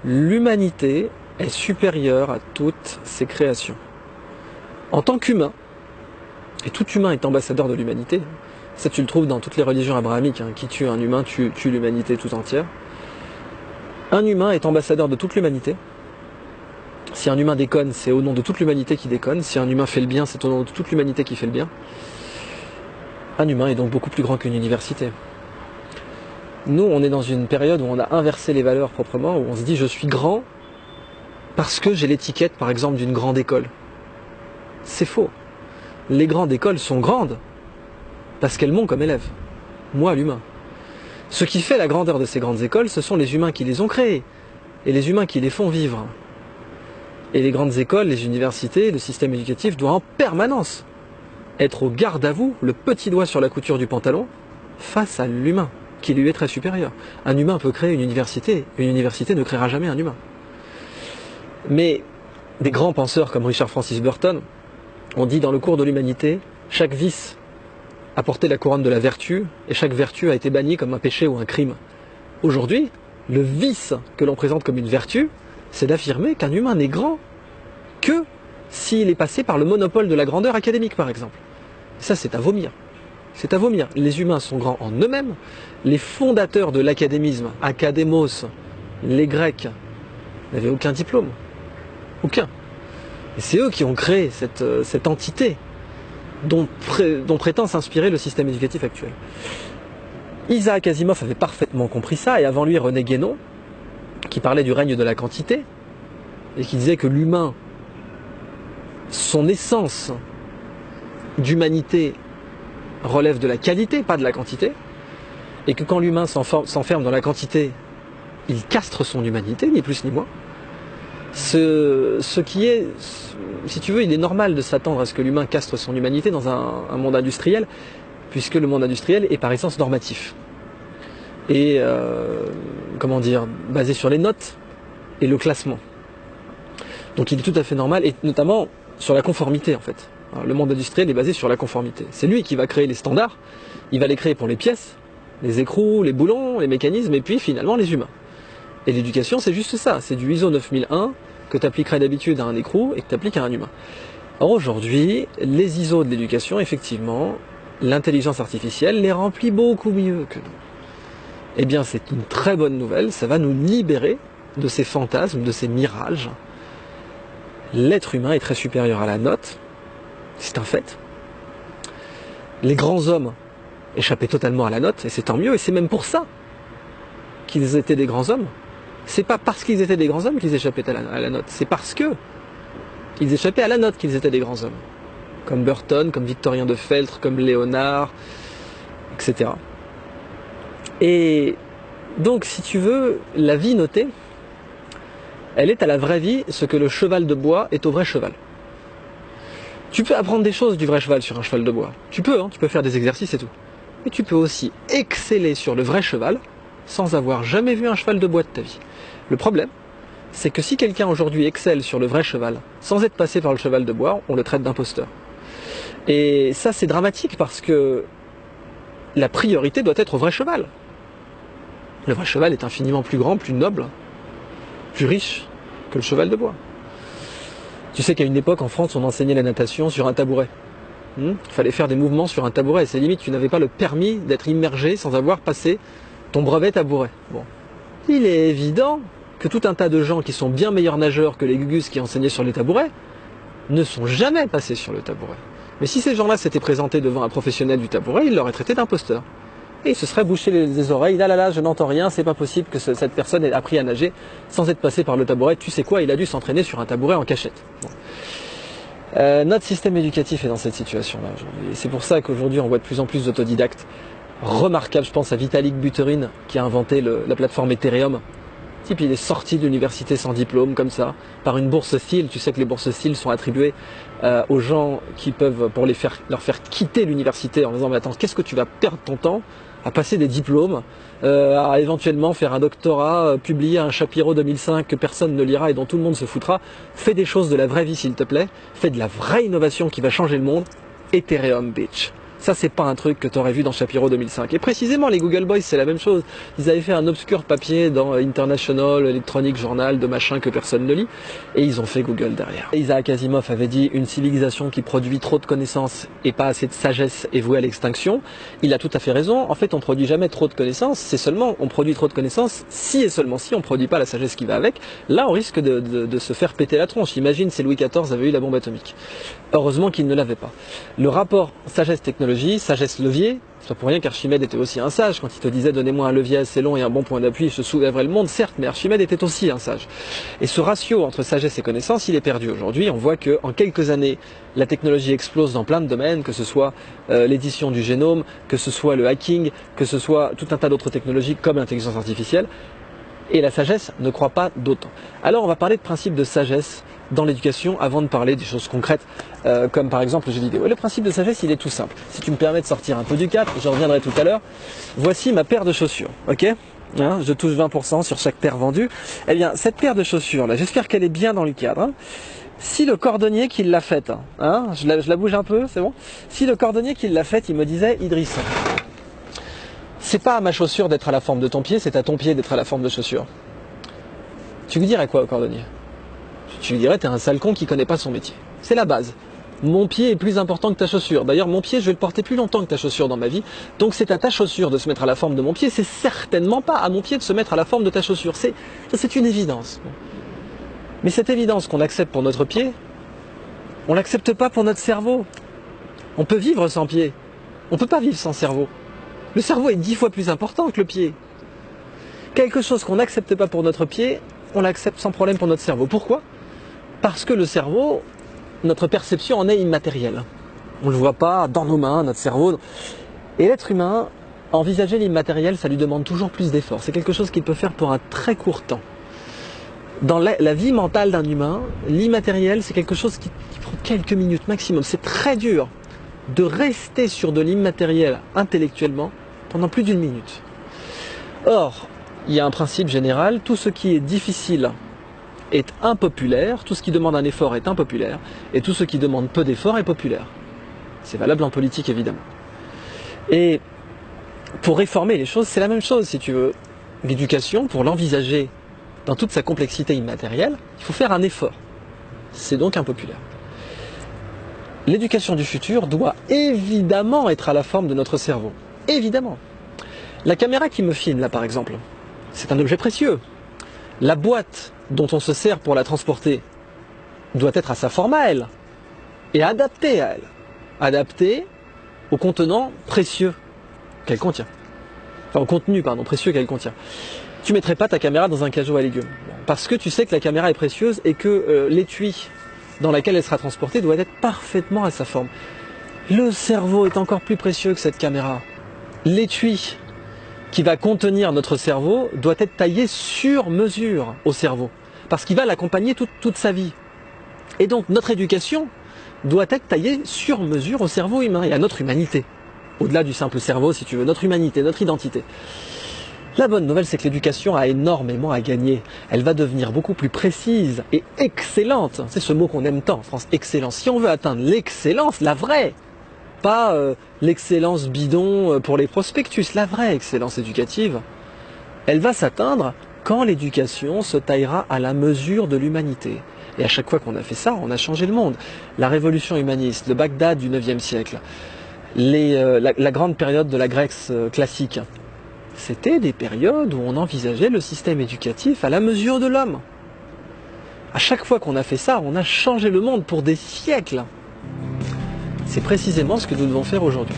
L'humanité est supérieure à toutes ses créations. En tant qu'humain, et tout humain est ambassadeur de l'humanité, ça tu le trouves dans toutes les religions abrahamiques, qui tue un humain tue l'humanité tout entière. Un humain est ambassadeur de toute l'humanité. Si un humain déconne, c'est au nom de toute l'humanité qui déconne. Si un humain fait le bien, c'est au nom de toute l'humanité qui fait le bien. Un humain est donc beaucoup plus grand qu'une université. Nous, on est dans une période où on a inversé les valeurs proprement, où on se dit je suis grand parce que j'ai l'étiquette, par exemple, d'une grande école. C'est faux. Les grandes écoles sont grandes parce qu'elles m'ont comme élève. Moi, l'humain. Ce qui fait la grandeur de ces grandes écoles, ce sont les humains qui les ont créées et les humains qui les font vivre. Et les grandes écoles, les universités, le système éducatif doit en permanence être au garde à vous, le petit doigt sur la couture du pantalon, face à l'humain, qui lui est très supérieur. Un humain peut créer une université ne créera jamais un humain. Mais des grands penseurs comme Richard Francis Burton ont dit dans le cours de l'humanité, chaque vice a porté la couronne de la vertu, et chaque vertu a été bannie comme un péché ou un crime. Aujourd'hui, le vice que l'on présente comme une vertu, c'est d'affirmer qu'un humain n'est grand que s'il est passé par le monopole de la grandeur académique, par exemple. Ça, c'est à vomir. C'est à vomir. Les humains sont grands en eux-mêmes. Les fondateurs de l'académisme, académos, les Grecs, n'avaient aucun diplôme. Aucun. Et c'est eux qui ont créé cette entité dont prétend s'inspirer le système éducatif actuel. Isaac Asimov avait parfaitement compris ça, et avant lui René Guénon, qui parlait du règne de la quantité, et qui disait que l'humain, son essence d'humanité relève de la qualité, pas de la quantité, et que quand l'humain s'enferme dans la quantité, il castre son humanité, ni plus ni moins. Ce qui est, si tu veux, il est normal de s'attendre à ce que l'humain castre son humanité dans un monde industriel, puisque le monde industriel est par essence normatif. Et, basé sur les notes et le classement. Donc il est tout à fait normal, et notamment sur la conformité en fait. Alors, le monde industriel est basé sur la conformité. C'est lui qui va créer les standards, il va les créer pour les pièces, les écrous, les boulons, les mécanismes, et puis finalement les humains. Et l'éducation, c'est juste ça, c'est du ISO 9001 que tu appliquerais d'habitude à un écrou et que tu appliques à un humain. Or aujourd'hui, les ISO de l'éducation, effectivement, l'intelligence artificielle les remplit beaucoup mieux que nous. Eh bien, c'est une très bonne nouvelle, ça va nous libérer de ces fantasmes, de ces mirages. L'être humain est très supérieur à la note, c'est un fait. Les grands hommes échappaient totalement à la note, et c'est tant mieux, et c'est même pour ça qu'ils étaient des grands hommes. C'est pas parce qu'ils étaient des grands hommes qu'ils échappaient à la note, c'est parce que ils échappaient à la note qu'ils étaient des grands hommes. Comme Burton, comme Victorien de Feltre, comme Léonard, etc. Et donc, si tu veux, la vie notée, elle est à la vraie vie ce que le cheval de bois est au vrai cheval. Tu peux apprendre des choses du vrai cheval sur un cheval de bois. Tu peux faire des exercices et tout. Mais tu peux aussi exceller sur le vrai cheval sans avoir jamais vu un cheval de bois de ta vie. Le problème, c'est que si quelqu'un aujourd'hui excelle sur le vrai cheval, sans être passé par le cheval de bois, on le traite d'imposteur. Et ça, c'est dramatique parce que la priorité doit être au vrai cheval. Le vrai cheval est infiniment plus grand, plus noble, plus riche que le cheval de bois. Tu sais qu'à une époque, en France, on enseignait la natation sur un tabouret. Il fallait faire des mouvements sur un tabouret. C'est limite, tu n'avais pas le permis d'être immergé sans avoir passé ton brevet tabouret. Bon. Il est évident que tout un tas de gens qui sont bien meilleurs nageurs que les gugus qui enseignaient sur les tabourets ne sont jamais passés sur le tabouret. Mais si ces gens-là s'étaient présentés devant un professionnel du tabouret, il l'aurait traité d'imposteur. Et il se serait bouché les oreilles. Là, je n'entends rien, c'est pas possible que cette personne ait appris à nager sans être passée par le tabouret. Tu sais quoi, il a dû s'entraîner sur un tabouret en cachette. Bon. Notre système éducatif est dans cette situation-là aujourd'hui. Et c'est pour ça qu'aujourd'hui, on voit de plus en plus d'autodidactes remarquables. Je pense à Vitalik Buterin qui a inventé la plateforme Ethereum. Le type, il est sorti de l'université sans diplôme, comme ça, par une bourse Thiel. Tu sais que les bourses Thiel sont attribuées aux gens qui peuvent, pour leur faire quitter l'université en disant, mais attends, qu'est-ce que tu vas perdre ton temps à passer des diplômes, à éventuellement faire un doctorat, publier un Shapiro 2005 que personne ne lira et dont tout le monde se foutra. Fais des choses de la vraie vie, s'il te plaît. Fais de la vraie innovation qui va changer le monde. Ethereum, bitch. Ça, c'est pas un truc que tu aurais vu dans Shapiro 2005. Et précisément, les Google Boys, c'est la même chose. Ils avaient fait un obscur papier dans International Electronic Journal de machin que personne ne lit, et ils ont fait Google derrière. Isaac Asimov avait dit une civilisation qui produit trop de connaissances et pas assez de sagesse est vouée à l'extinction. Il a tout à fait raison. En fait, on produit jamais trop de connaissances. C'est seulement, on produit trop de connaissances si et seulement si on produit pas la sagesse qui va avec. Là, on risque de se faire péter la tronche. Imagine si Louis XIV avait eu la bombe atomique. Heureusement qu'il ne l'avait pas. Le rapport sagesse-technologie, sagesse-levier, c'est pas pour rien qu'Archimède était aussi un sage. Quand il te disait donnez-moi un levier assez long et un bon point d'appui, je soulèverai le monde, certes, mais Archimède était aussi un sage. Et ce ratio entre sagesse et connaissance, il est perdu aujourd'hui. On voit qu'en quelques années, la technologie explose dans plein de domaines, que ce soit l'édition du génome, que ce soit le hacking, que ce soit tout un tas d'autres technologies comme l'intelligence artificielle. Et la sagesse ne croit pas d'autant. Alors on va parler de principe de sagesse dans l'éducation avant de parler des choses concrètes comme par exemple le jeu vidéo. Et le principe de sagesse, il est tout simple. Si tu me permets de sortir un peu du cadre, j'en reviendrai tout à l'heure. Voici ma paire de chaussures, ok, hein, je touche 20% sur chaque paire vendue. Eh bien cette paire de chaussures là, j'espère qu'elle est bien dans le cadre. Hein. Si le cordonnier qui l'a faite, hein, je la bouge un peu, c'est bon. Si le cordonnier qui l'a faite, il me disait Idriss, c'est pas à ma chaussure d'être à la forme de ton pied, c'est à ton pied d'être à la forme de chaussure. Tu lui dirais quoi au cordonnier? Tu lui dirais t'es un sale con qui connaît pas son métier. C'est la base. Mon pied est plus important que ta chaussure. D'ailleurs, mon pied, je vais le porter plus longtemps que ta chaussure dans ma vie. Donc c'est à ta chaussure de se mettre à la forme de mon pied. C'est certainement pas à mon pied de se mettre à la forme de ta chaussure. C'est une évidence. Mais cette évidence qu'on accepte pour notre pied, on l'accepte pas pour notre cerveau. On peut vivre sans pied. On peut pas vivre sans cerveau. Le cerveau est 10 fois plus important que le pied. Quelque chose qu'on n'accepte pas pour notre pied, on l'accepte sans problème pour notre cerveau. Pourquoi? Parce que le cerveau, notre perception en est immatérielle. On ne le voit pas dans nos mains, notre cerveau. Et l'être humain, envisager l'immatériel, ça lui demande toujours plus d'efforts. C'est quelque chose qu'il peut faire pour un très court temps. Dans la vie mentale d'un humain, l'immatériel, c'est quelque chose qui prend quelques minutes maximum. C'est très dur de rester sur de l'immatériel intellectuellement pendant plus d'une minute. Or, il y a un principe général, tout ce qui est difficile est impopulaire, tout ce qui demande un effort est impopulaire, et tout ce qui demande peu d'effort est populaire. C'est valable en politique évidemment. Et pour réformer les choses, c'est la même chose si tu veux. L'éducation, pour l'envisager dans toute sa complexité immatérielle, il faut faire un effort. C'est donc impopulaire. L'éducation du futur doit évidemment être à la forme de notre cerveau. Évidemment. La caméra qui me filme là par exemple, c'est un objet précieux. La boîte dont on se sert pour la transporter doit être à sa forme à elle et adaptée à elle. Adaptée au contenant précieux qu'elle contient. Enfin au contenu précieux qu'elle contient. Tu ne mettrais pas ta caméra dans un cajot à légumes parce que tu sais que la caméra est précieuse et que l'étui dans laquelle elle sera transportée doit être parfaitement à sa forme. Le cerveau est encore plus précieux que cette caméra. L'étui qui va contenir notre cerveau doit être taillé sur mesure au cerveau, parce qu'il va l'accompagner toute sa vie. Et donc notre éducation doit être taillée sur mesure au cerveau humain et à notre humanité. Au-delà du simple cerveau, si tu veux, notre humanité, notre identité. La bonne nouvelle, c'est que l'éducation a énormément à gagner. Elle va devenir beaucoup plus précise et excellente. C'est ce mot qu'on aime tant en France, excellence. Si on veut atteindre l'excellence, la vraie, pas l'excellence bidon pour les prospectus, la vraie excellence éducative, elle va s'atteindre quand l'éducation se taillera à la mesure de l'humanité. Et à chaque fois qu'on a fait ça, on a changé le monde. La révolution humaniste, le Bagdad du 9e siècle, la grande période de la Grèce classique, c'était des périodes où on envisageait le système éducatif à la mesure de l'homme. À chaque fois qu'on a fait ça, on a changé le monde pour des siècles. C'est précisément ce que nous devons faire aujourd'hui.